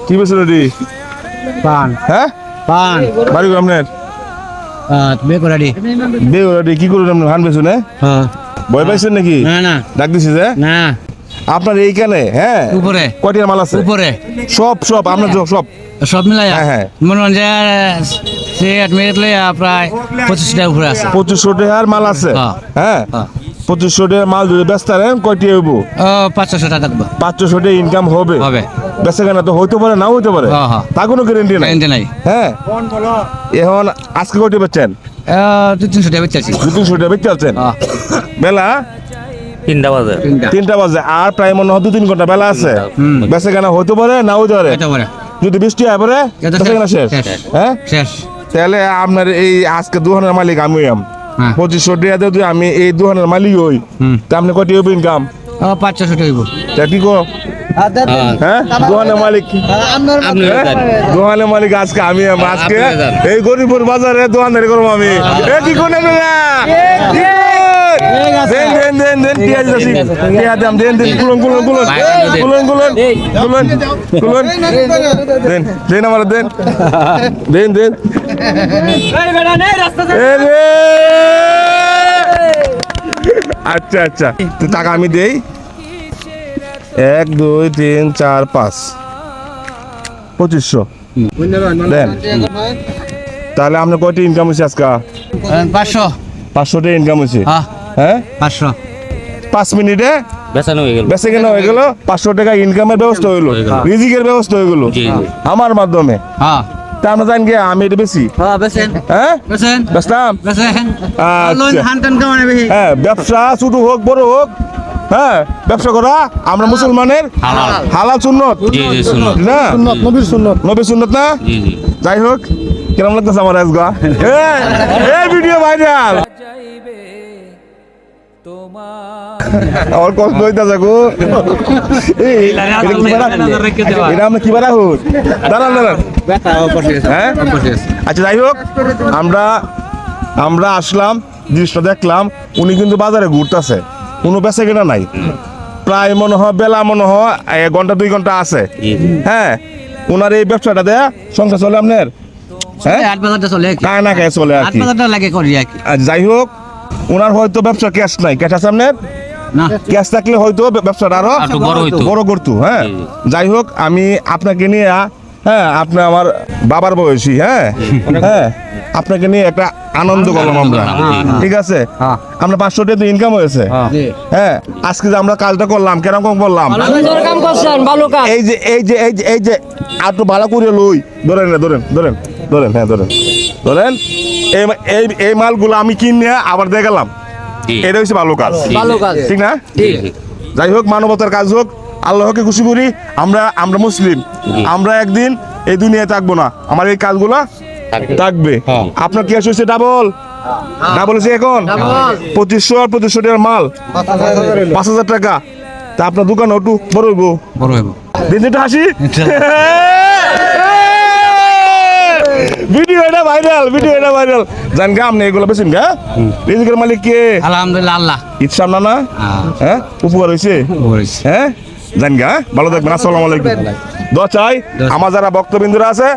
কি বলছিল রে? পান হ্যাঁ পান বাড়ি আপনার বেকরাডি বেউরাডি কি করুন আপনি ধান বেচুন? হ্যাঁ ভয় পাইছেন নাকি? না না ডাক দিছি যে না আপনার এইখানে হ্যাঁ উপরে কয়টির মাল আছে? উপরে সব সব আপনার সব সব মিলাই হ্যাঁ, হ্যাঁ। মনে হয় যে সে অ্যাডমিট লইয়া প্রায় 25টার উপরে আছে 2500 টাকার মাল আছে। হ্যাঁ। হ্যাঁ হ্যাঁ। 2500 টাকার মাল যদি বেচতে পারেন কয়টি হইব? 500 টাকা থাকবো 500 টাকা ইনকাম হবে। হবে। বেচা কেনা তো হইতে পারে নাও হইতে পারে, হ্যাঁ, হ্যাঁ। তা কোনো গ্যারেন্টি নাই। গ্যারান্টি নাই হ্যাঁ এখন আজকে কয়টি বেচছেন? 300 টাকা বেচছি 200 টাকা বেচতে আছেন বেলা 3টা বাজে 3টা বাজে আর প্রায় মনে হয় 2-3 ঘন্টা বেলা আছে। বেচা কেনা হইতে পারে নাও হইতে পারে। এটা পরে যদি বৃষ্টি হয় পরে এটা বেচা কেনা শেষ। শেষ। হ্যাঁ শেষ তাহলে আপনার এই আজকে দোকানের মালিক আমি হইম। হ্যাঁ। 2500 টাকা দিয়ে যদি আমি এই দোকানের মালিক হই তা আপনি কয়টি হইব ইনকাম? 500 টাকা হইব তা কি কো? হ্যাঁ দোকানের মালিক দোকানের মালিক আজকে আমি আজকে এই গরিবপুর বাজারে দোকানদারি করবো আমি। এ কি কোনে দেন দেন দেন দেন টিয়া দিছি টিয়া দাম দেন দেন কুলন কুলন কুলন কুলন কুলন কুলন কুলন দেন দেন আমার দেন দেন দেন এ রে আচ্ছা আচ্ছা তো টাকা আমি দেই 1 2 3 4 5 2500 দেন। তাহলে আপনার কয়টি ইনকাম হয়েছে আজকে? 500 500 টাকা ইনকাম হয়েছে। হ্যাঁ হ্যাঁ 500 5 মিনিটে বেচানো হয়ে গেল বেঁচে কেনা হয়ে গেল। 500 টাকা ইনকামের ব্যবস্থা হইলো, রিজিকের ব্যবস্থা হয়ে গেল জি, জি। আমার মাধ্যমে। হ্যাঁ তা আমরা জানি কি আমি এটা বেশি বেচেন হ্যাঁ বেচেন বেচলাম। বেচেন লোন আচ্ছা হানতেন কেমন বেশি হ্যাঁ ব্যবসা ছোট হোক বড় হোক হ্যাঁ ব্যবসা করা আমরা মুসলমানের হালাল। হালাল সুন্নত জি জি শুনুন না নবীর সুন্নত না। জি জি যাই হোক কিরম লাগতেছে আমার আজগা এই ভিডিও ভাইরাল আমার কষ্ট হইতাছে গো। এটা আমরা কি বারা হোক দাঁড়ান দাঁড়ান হ্যাঁ আচ্ছা যাই হোক আমরা আসলাম জিনিসটা দেখলাম উনি কিন্তু বাজারে ঘুরতেছে কোনো বেচা কেনা নাই প্রায় মনে হয় বেলা মনে হয় 1 ঘন্টা 2 ঘন্টা আছে। জি জি হ্যাঁ ওনার এই ব্যবসাটা দেয়া সংসার চলে আপনার হ্যাঁ 8 বাজারটা চলে না না কে চলে আর 8 কি। বাজারটা লাগে করি আর কি আর যাই হোক ওনার হয়তো ব্যবসা ক্যাশ নাই, ক্যাশ আছে আপনার? না ক্যাশ থাকলে হয়তো ব্যবসাটা আরো একটু বড় হইতো। বড় করতো। হ্যাঁ জি, জি। যাই হোক আমি আপনাকে নিয়ে হ্যাঁ আপনি আমার বাবার বয়সী হ্যাঁ হ্যাঁ আপনাকে নিয়ে একটা আনন্দ করলাম আমরা ঠিক আছে। আমরা 500 টাকা ইনকাম হয়েছে হ্যাঁ আজকে যে আমরা কাজটা করলাম কেরকম করলাম কাম করছেন ভালো কাজ এই যে এই যে এই যে এই যে আর একটু ভালো করে লই ধরেন না ধরেন ধরেন ধরেন হ্যাঁ ধরেন ধরেন এই এই মালগুলো আমি কিনে আবার দেখালাম জি। এটা হচ্ছে ভালো কাজ ভালো কাজ ঠিক না। জি জি যাই হোক মানবতার কাজ হোক আল্লাহকে খুশি করি আমরা মুসলিম আমরা একদিন এই দুনিয়ায় থাকবো না আমার এই কাজগুলো থাকবে। আপনার কি আসছে ডাবল ডাবল হচ্ছে এখন 2500 আর 2500 টাকার মাল 5000 টাকা তা আপনার দোকান একটু বড় হইব বড় হইব দিন যেটা হাসি ভিডিও এটা ভাইরাল জান গা আপনি এগুলো বেছেন গা রিজিকের মালিক কে? আলহামদুলিল্লাহ আল্লাহ ইচ্ছা না হ্যাঁ উপকার হয়েছে হ্যাঁ জান গা ভালো থাকবেন। আসসালামু আলাইকুম। দোয়া চাই আমার যারা ভক্তবিন্দুরা আছে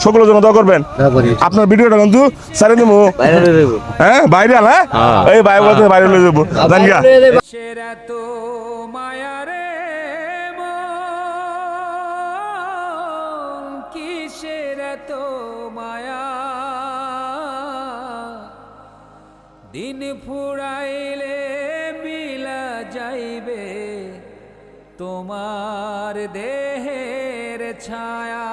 সকলের জন্য দোয়া করবেন। আপনার ভিডিওটা কিন্তু সারে দেবো হ্যাঁ ভাইরাল হ্যাঁ এই ভাই বলতে ভাইরাল হয়ে যাবো জান গা। কিসের এত মায়া দিন ফুরাইলে মিলা যাইবে তোমার দেহের ছায়া।